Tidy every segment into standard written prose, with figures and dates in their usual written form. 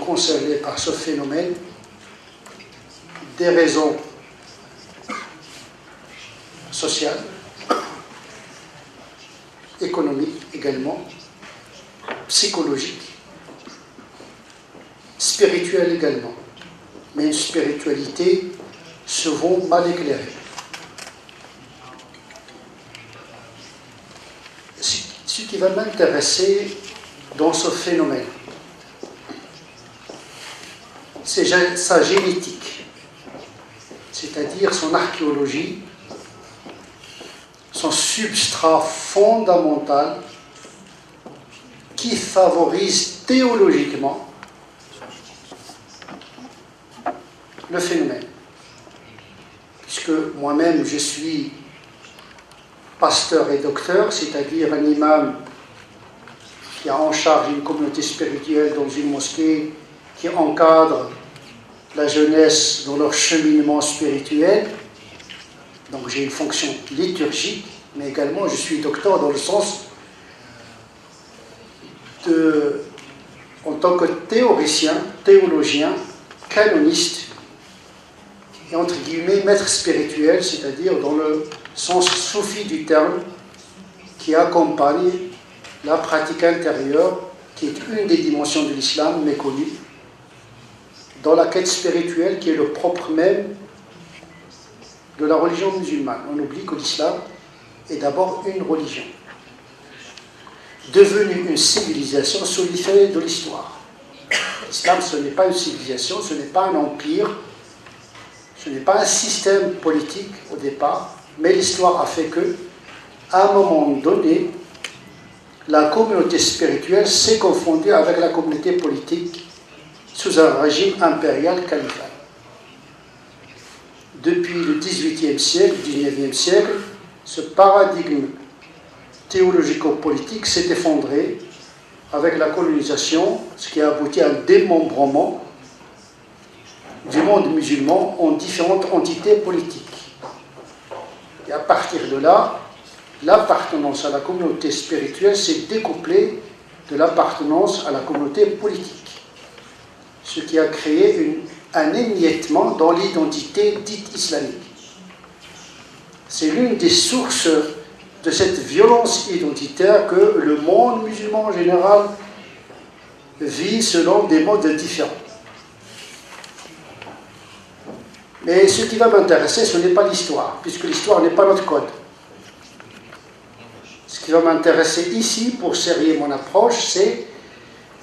concernées par ce phénomène, des raisons sociales, économiques également, psychologiques, spirituelles également, mais une spiritualité souvent mal éclairée. Ce qui va m'intéresser dans ce phénomène, c'est sa génétique, c'est-à-dire son archéologie, son substrat fondamental qui favorise théologiquement le phénomène. Puisque moi-même je suis pasteur et docteur, c'est-à-dire un imam qui a en charge une communauté spirituelle dans une mosquée, qui encadre la jeunesse dans leur cheminement spirituel. Donc j'ai une fonction liturgique, mais également je suis docteur dans le sens en tant que théologien, canoniste, et entre guillemets maître spirituel, c'est-à-dire dans le sens soufi du terme, qui accompagne la pratique intérieure, qui est une des dimensions de l'islam méconnue, dans la quête spirituelle qui est le propre même de la religion musulmane. On oublie que l'islam est d'abord une religion, devenue une civilisation sous l'effet de l'histoire. L'islam, ce n'est pas une civilisation, ce n'est pas un empire, ce n'est pas un système politique au départ, mais l'histoire a fait que, à un moment donné, la communauté spirituelle s'est confondue avec la communauté politique sous un régime impérial califal. Depuis le XVIIIe siècle, XIXe siècle, ce paradigme théologico-politique s'est effondré avec la colonisation, ce qui a abouti à un démembrement du monde musulman en différentes entités politiques. Et à partir de là, l'appartenance à la communauté spirituelle s'est découplée de l'appartenance à la communauté politique, ce qui a créé un émiettement dans l'identité dite islamique. C'est l'une des sources de cette violence identitaire que le monde musulman en général vit selon des modes différents. Mais ce qui va m'intéresser, ce n'est pas l'histoire, puisque l'histoire n'est pas notre code. Ce qui va m'intéresser ici, pour serrer mon approche, c'est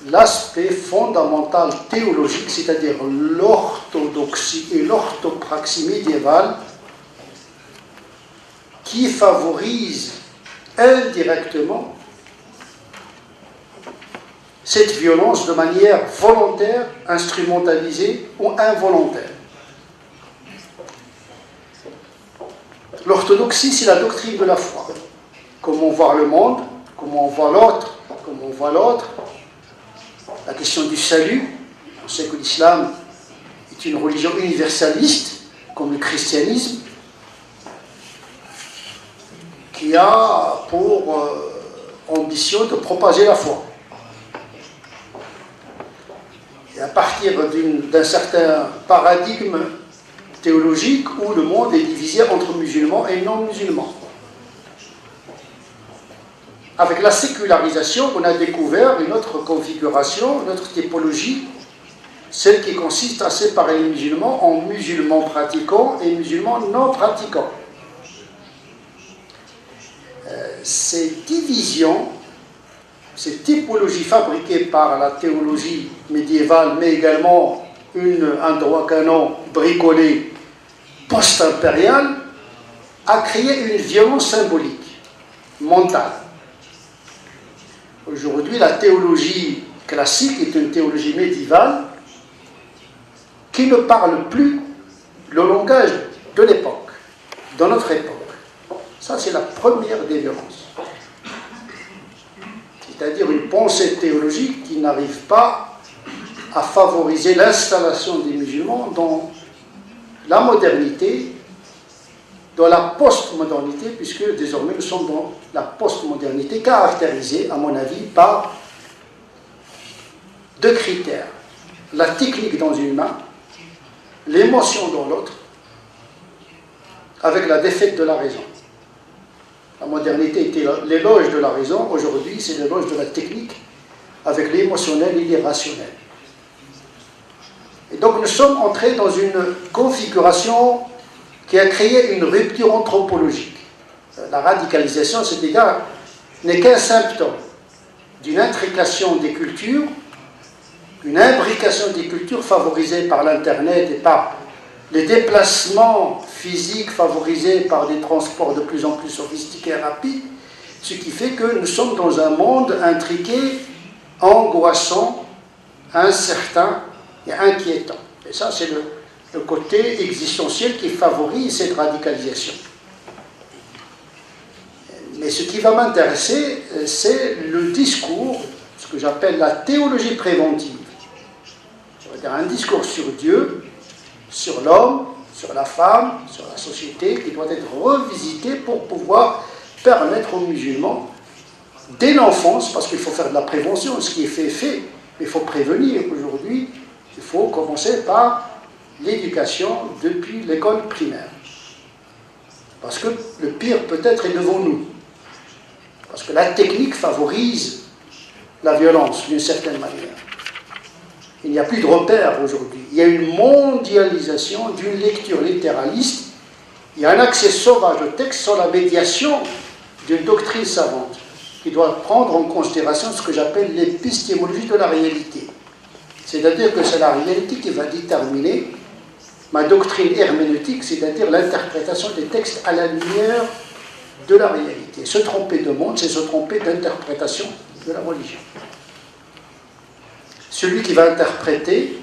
l'aspect fondamental théologique, c'est-à-dire l'orthodoxie et l'orthopraxie médiévale, qui favorise indirectement cette violence de manière volontaire, instrumentalisée ou involontaire. L'orthodoxie, c'est la doctrine de la foi. Comment voir le monde, comment on voit l'autre, la question du salut. On sait que l'islam est une religion universaliste, comme le christianisme, qui a pour ambition de propager la foi. Et à partir d'un certain paradigme théologique où le monde est divisé entre musulmans et non-musulmans. Avec la sécularisation, on a découvert une autre configuration, une autre typologie, celle qui consiste à séparer les musulmans en musulmans pratiquants et musulmans non pratiquants. Ces divisions, ces typologies fabriquées par la théologie médiévale, mais également un droit canon bricolé post-impérial, a créé une violence symbolique, mentale. Aujourd'hui, la théologie classique est une théologie médiévale qui ne parle plus le langage de l'époque, de notre époque. Ça, c'est la première des violences. C'est-à-dire une pensée théologique qui n'arrive pas à favoriser l'installation des musulmans dans la modernité, dans la post-modernité, puisque désormais nous sommes dans la post-modernité caractérisée, à mon avis, par deux critères. la technique dans une main, l'émotion dans l'autre, avec la défaite de la raison. La modernité était l'éloge de la raison, aujourd'hui c'est l'éloge de la technique, avec l'émotionnel et l'irrationnel. Et donc nous sommes entrés dans une configuration qui a créé une rupture anthropologique. La radicalisation, à cet égard, n'est qu'un symptôme d'une intrication des cultures, une imbrication des cultures favorisée par l'Internet et par les déplacements physiques favorisés par des transports de plus en plus sophistiqués et rapides, ce qui fait que nous sommes dans un monde intriqué, angoissant, incertain et inquiétant. Et ça, c'est le côté existentiel qui favorise cette radicalisation. Mais ce qui va m'intéresser, c'est le discours, ce que j'appelle la théologie préventive. C'est-à-dire un discours sur Dieu, sur l'homme, sur la femme, sur la société, qui doit être revisité pour pouvoir permettre aux musulmans, dès l'enfance, parce qu'il faut faire de la prévention, ce qui est fait est fait, mais il faut prévenir. Aujourd'hui, il faut commencer par l'éducation depuis l'école primaire. Parce que le pire peut-être est devant nous. Parce que la technique favorise la violence d'une certaine manière. Il n'y a plus de repères aujourd'hui. Il y a une mondialisation d'une lecture littéraliste. Il y a un accès sauvage au texte sans la médiation d'une doctrine savante qui doit prendre en considération ce que j'appelle l'épistémologie de la réalité. C'est-à-dire que c'est la réalité qui va déterminer ma doctrine herméneutique, c'est-à-dire l'interprétation des textes à la lumière de la réalité. Se tromper de monde, c'est se tromper d'interprétation de la religion. Celui qui va interpréter,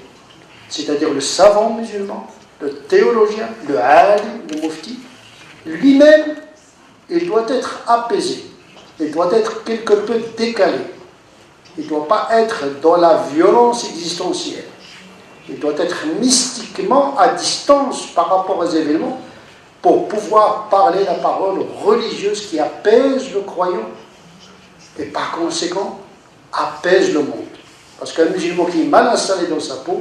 c'est-à-dire le savant musulman, le théologien, le alim, le mufti, lui-même, il doit être apaisé, il doit être quelque peu décalé, il ne doit pas être dans la violence existentielle, il doit être mystiquement à distance par rapport aux événements pour pouvoir parler la parole religieuse qui apaise le croyant et par conséquent apaise le monde. Parce qu'un musulman qui est mal installé dans sa peau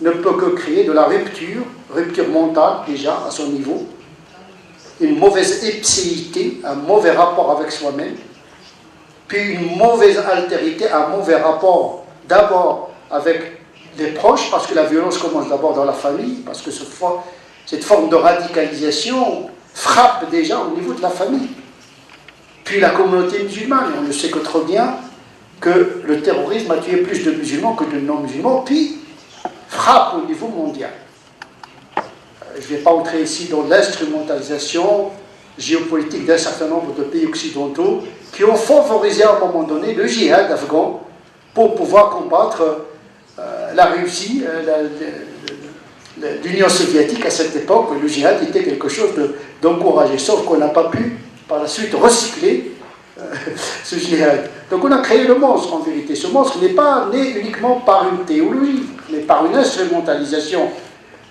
ne peut que créer de la rupture mentale déjà à son niveau, une mauvaise ipséité, un mauvais rapport avec soi-même, puis une mauvaise altérité, un mauvais rapport d'abord avec les proches, parce que la violence commence d'abord dans la famille, parce que cette forme de radicalisation frappe déjà au niveau de la famille. Puis la communauté musulmane, on ne sait que trop bien que le terrorisme a tué plus de musulmans que de non-musulmans, puis frappe au niveau mondial. Je ne vais pas entrer ici dans l'instrumentalisation géopolitique d'un certain nombre de pays occidentaux qui ont favorisé à un moment donné le djihad afghan pour pouvoir combattre la Russie, l'Union soviétique à cette époque. Le djihad était quelque chose d'encouragé, sauf qu'on n'a pas pu par la suite recycler ce djihad. Donc on a créé le monstre en vérité. Ce monstre n'est pas né uniquement par une théologie, mais par une instrumentalisation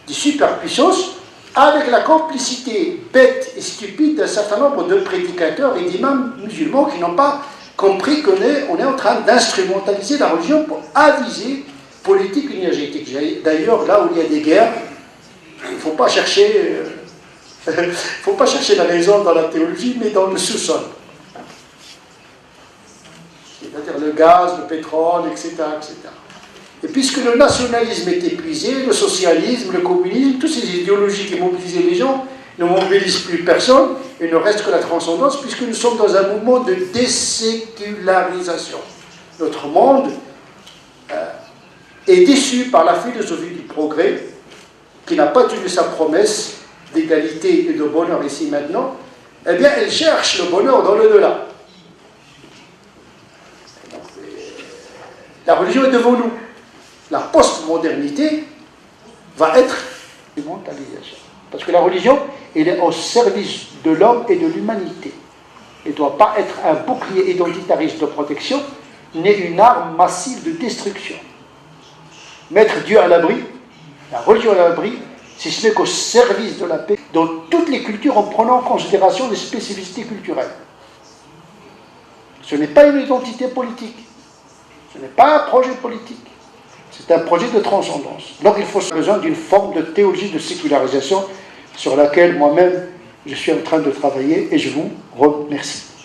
des superpuissances avec la complicité bête et stupide d'un certain nombre de prédicateurs et d'imams musulmans qui n'ont pas compris qu'on est en train d'instrumentaliser la religion pour aviser politique énergétique. D'ailleurs, là où il y a des guerres, il ne faut pas chercher la raison dans la théologie, mais dans le sous-sol. C'est-à-dire le gaz, le pétrole, etc., etc. Et puisque le nationalisme est épuisé, le socialisme, le communisme, toutes ces idéologies qui mobilisaient les gens ne mobilisent plus personne, il ne reste que la transcendance, puisque nous sommes dans un mouvement de désécularisation. Notre monde est déçu par la philosophie du progrès, qui n'a pas tenu sa promesse d'égalité et de bonheur ici maintenant. Eh bien, elle cherche le bonheur dans l'au-delà. La religion est devant nous. La post-modernité va être une mentalisation. Parce que la religion, elle est au service de l'homme et de l'humanité. Elle ne doit pas être un bouclier identitariste de protection, ni une arme massive de destruction. Mettre Dieu à l'abri, la religion à l'abri, si ce n'est qu'au service de la paix, dans toutes les cultures en prenant en considération les spécificités culturelles. Ce n'est pas une identité politique. Ce n'est pas un projet politique. C'est un projet de transcendance. Donc il faut besoin d'une forme de théologie de sécularisation sur laquelle moi-même je suis en train de travailler et je vous remercie.